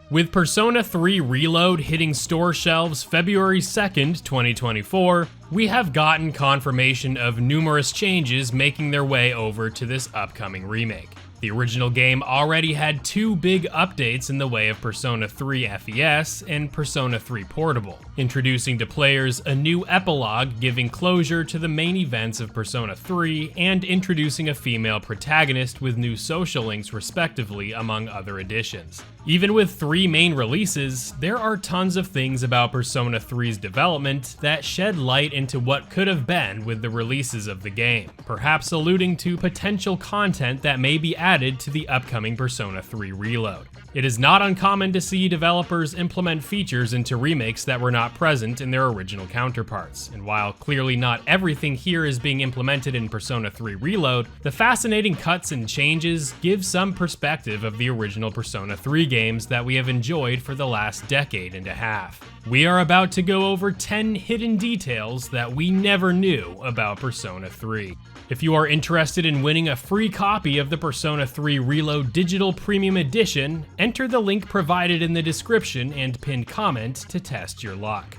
With Persona 3 Reload hitting store shelves February 2nd, 2024, we have gotten confirmation of numerous changes making their way over to this upcoming remake. The original game already had two big updates in the way of Persona 3 FES and Persona 3 Portable, introducing to players a new epilogue giving closure to the main events of Persona 3 and introducing a female protagonist with new social links respectively, among other additions. Even with three main releases, there are tons of things about Persona 3's development that shed light into what could have been with the releases of the game, perhaps alluding to potential content that may be added to the upcoming Persona 3 Reload. It is not uncommon to see developers implement features into remakes that were not present in their original counterparts, and while clearly not everything here is being implemented in Persona 3 Reload, the fascinating cuts and changes give some perspective of the original Persona 3 games that we have enjoyed for the last decade and a half. We are about to go over 10 hidden details that we never knew about Persona 3. If you are interested in winning a free copy of the Persona 3 Reload Digital Premium Edition, enter the link provided in the description and pinned comment to test your luck.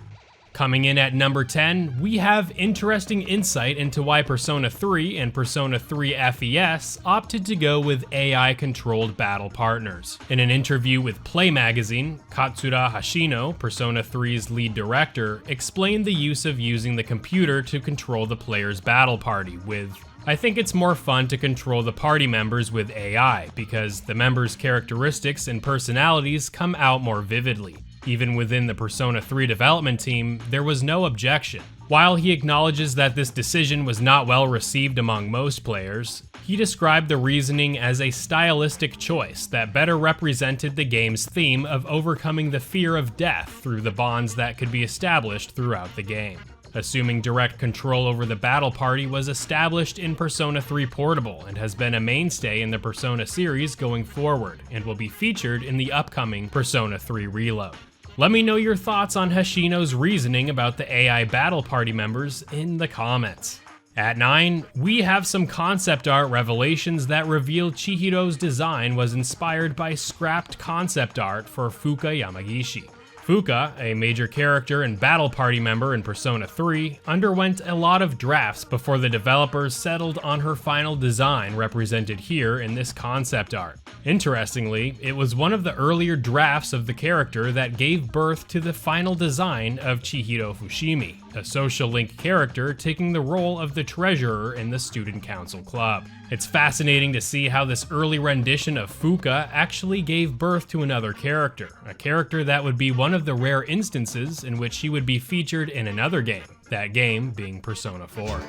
Coming in at number 10, we have interesting insight into why Persona 3 and Persona 3 FES opted to go with AI-controlled battle partners. In an interview with Play Magazine, Katsura Hashino, Persona 3's lead director, explained the use of using the computer to control the player's battle party with, "I think it's more fun to control the party members with AI, because the members' characteristics and personalities come out more vividly." Even within the Persona 3 development team, there was no objection. While he acknowledges that this decision was not well received among most players, he described the reasoning as a stylistic choice that better represented the game's theme of overcoming the fear of death through the bonds that could be established throughout the game. Assuming direct control over the battle party was established in Persona 3 Portable and has been a mainstay in the Persona series going forward, and will be featured in the upcoming Persona 3 Reload. Let me know your thoughts on Hashino's reasoning about the AI battle party members in the comments. At 9, we have some concept art revelations that reveal Chihiro's design was inspired by scrapped concept art for Fuka Yamagishi. Fuka, a major character and battle party member in Persona 3, underwent a lot of drafts before the developers settled on her final design represented here in this concept art. Interestingly, it was one of the earlier drafts of the character that gave birth to the final design of Chihiro Fushimi, a social link character taking the role of the treasurer in the Student Council Club. It's fascinating to see how this early rendition of Fuka actually gave birth to another character, a character that would be one of the rare instances in which he would be featured in another game, that game being Persona 4.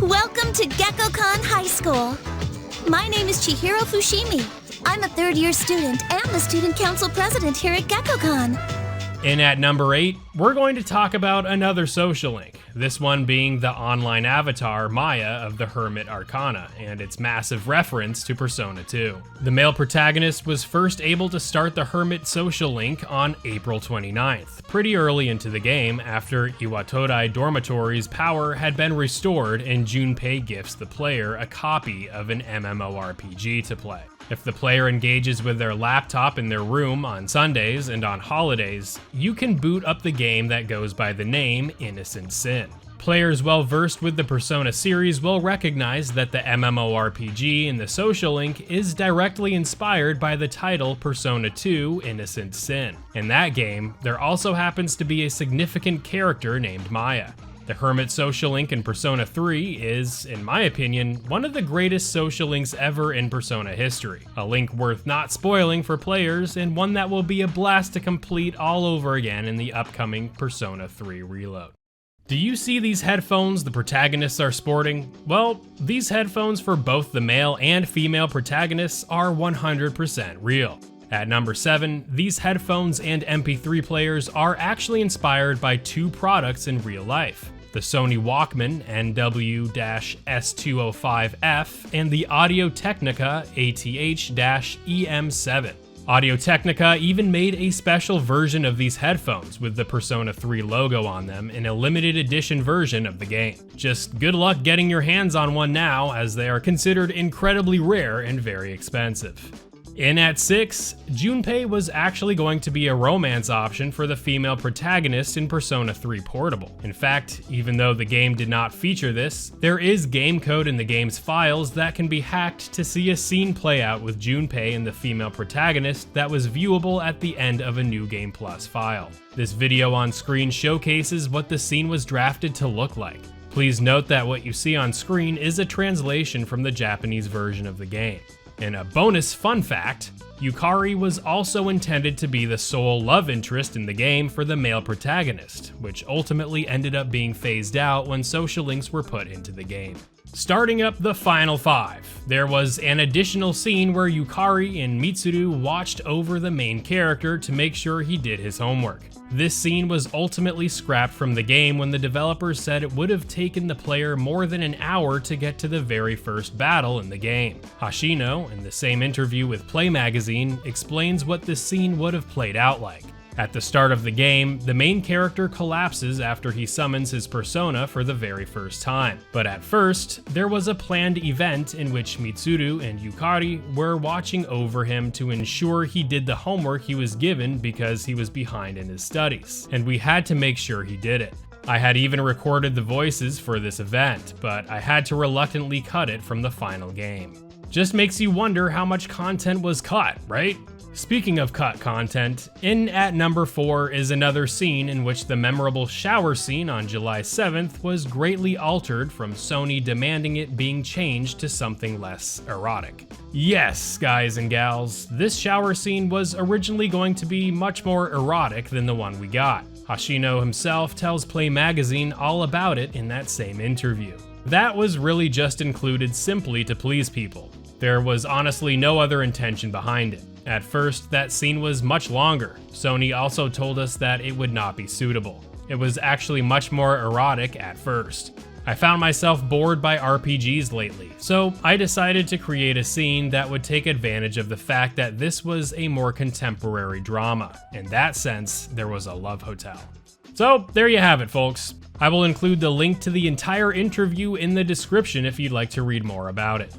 Welcome to Gekko-kan High School. My name is Chihiro Fushimi. I'm a third-year student and the Student Council President here at Gekko-kan. In at number 8, we're going to talk about another social link, this one being the online avatar Maya of the Hermit Arcana, and its massive reference to Persona 2. The male protagonist was first able to start the Hermit social link on April 29th, pretty early into the game after Iwatodai Dormitory's power had been restored and Junpei gifts the player a copy of an MMORPG to play. If the player engages with their laptop in their room on Sundays and on holidays, you can boot up the game that goes by the name Innocent Sin. Players well versed with the Persona series will recognize that the MMORPG in the social link is directly inspired by the title Persona 2 Innocent Sin. In that game, there also happens to be a significant character named Maya. The Hermit social link in Persona 3 is, in my opinion, one of the greatest social links ever in Persona history. A link worth not spoiling for players, and one that will be a blast to complete all over again in the upcoming Persona 3 Reload. Do you see these headphones the protagonists are sporting? Well, these headphones for both the male and female protagonists are 100% real. At number 7, these headphones and MP3 players are actually inspired by two products in real life: the Sony Walkman NW-S205F and the Audio-Technica ATH-EM7. Audio-Technica even made a special version of these headphones with the Persona 3 logo on them in a limited edition version of the game. Just good luck getting your hands on one now, as they are considered incredibly rare and very expensive. In at 6, Junpei was actually going to be a romance option for the female protagonist in Persona 3 Portable. In fact, even though the game did not feature this, there is game code in the game's files that can be hacked to see a scene play out with Junpei and the female protagonist that was viewable at the end of a New Game Plus file. This video on screen showcases what the scene was drafted to look like. Please note that what you see on screen is a translation from the Japanese version of the game. And a bonus fun fact, Yukari was also intended to be the sole love interest in the game for the male protagonist, which ultimately ended up being phased out when social links were put into the game. Starting up the final 5, there was an additional scene where Yukari and Mitsuru watched over the main character to make sure he did his homework. This scene was ultimately scrapped from the game when the developers said it would have taken the player more than an hour to get to the very first battle in the game. Hashino, in the same interview with Play Magazine, explains what this scene would have played out like. At the start of the game, the main character collapses after he summons his persona for the very first time. But at first, there was a planned event in which Mitsuru and Yukari were watching over him to ensure he did the homework he was given because he was behind in his studies, and we had to make sure he did it. I had even recorded the voices for this event, but I had to reluctantly cut it from the final game. Just makes you wonder how much content was cut, right? Speaking of cut content, in at number 4 is another scene in which the memorable shower scene on July 7th was greatly altered from Sony demanding it being changed to something less erotic. Yes, guys and gals, this shower scene was originally going to be much more erotic than the one we got. Hashino himself tells Play Magazine all about it in that same interview. That was really just included simply to please people. There was honestly no other intention behind it. At first, that scene was much longer. Sony also told us that it would not be suitable. It was actually much more erotic at first. I found myself bored by RPGs lately, so I decided to create a scene that would take advantage of the fact that this was a more contemporary drama. In that sense, there was a love hotel. So there you have it, folks. I will include the link to the entire interview in the description if you'd like to read more about it.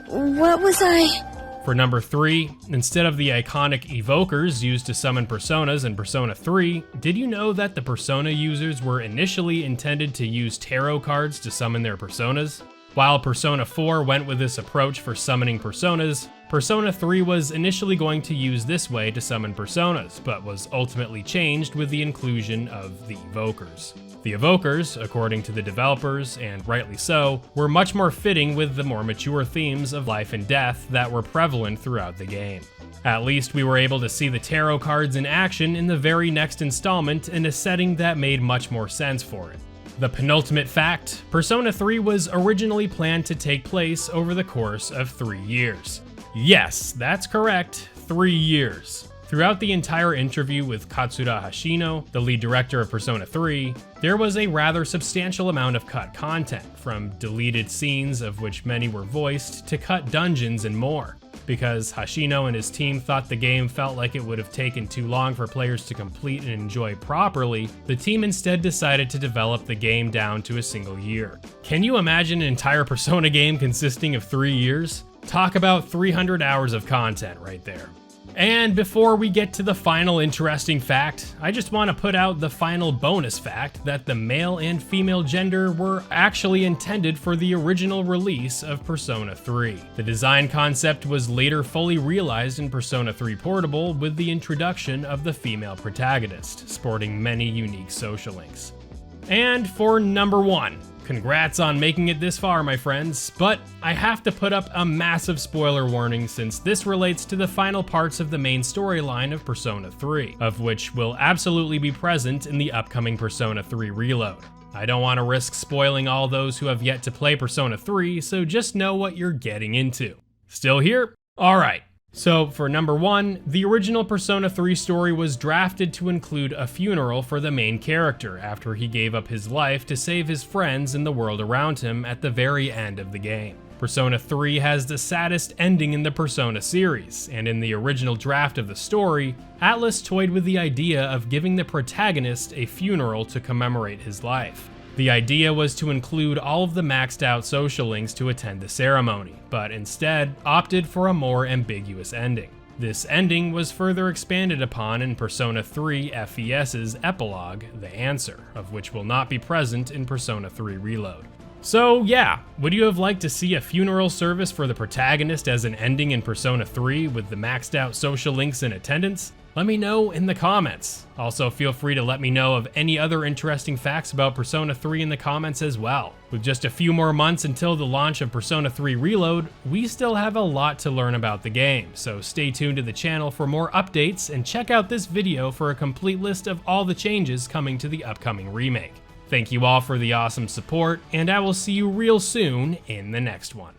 What was I? For number 3, instead of the iconic evokers used to summon personas in Persona 3, did you know that the Persona users were initially intended to use tarot cards to summon their personas? While Persona 4 went with this approach for summoning personas, Persona 3 was initially going to use this way to summon personas, but was ultimately changed with the inclusion of the evokers. The evokers, according to the developers, and rightly so, were much more fitting with the more mature themes of life and death that were prevalent throughout the game. At least we were able to see the tarot cards in action in the very next installment in a setting that made much more sense for it. The penultimate fact, Persona 3 was originally planned to take place over the course of 3 years. Yes, that's correct, 3 years. Throughout the entire interview with Katsura Hashino, the lead director of Persona 3, there was a rather substantial amount of cut content, from deleted scenes of which many were voiced to cut dungeons and more. Because Hashino and his team thought the game felt like it would have taken too long for players to complete and enjoy properly, the team instead decided to develop the game down to a single year. Can you imagine an entire Persona game consisting of 3 years? Talk about 300 hours of content right there. And before we get to the final interesting fact, I just want to put out the final bonus fact that the male and female gender were actually intended for the original release of Persona 3. The design concept was later fully realized in Persona 3 Portable with the introduction of the female protagonist, sporting many unique social links. And for number 1, congrats on making it this far, my friends, but I have to put up a massive spoiler warning since this relates to the final parts of the main storyline of Persona 3, of which will absolutely be present in the upcoming Persona 3 Reload. I don't want to risk spoiling all those who have yet to play Persona 3, so just know what you're getting into. Still here? Alright. So for number 1, the original Persona 3 story was drafted to include a funeral for the main character after he gave up his life to save his friends and the world around him at the very end of the game. Persona 3 has the saddest ending in the Persona series, and in the original draft of the story, Atlus toyed with the idea of giving the protagonist a funeral to commemorate his life. The idea was to include all of the maxed out social links to attend the ceremony, but instead opted for a more ambiguous ending. This ending was further expanded upon in Persona 3 FES's epilogue, The Answer, of which will not be present in Persona 3 Reload. So yeah, would you have liked to see a funeral service for the protagonist as an ending in Persona 3 with the maxed out social links in attendance? Let me know in the comments. Also, feel free to let me know of any other interesting facts about Persona 3 in the comments as well. With just a few more months until the launch of Persona 3 Reload, we still have a lot to learn about the game, so stay tuned to the channel for more updates and check out this video for a complete list of all the changes coming to the upcoming remake. Thank you all for the awesome support, and I will see you real soon in the next one.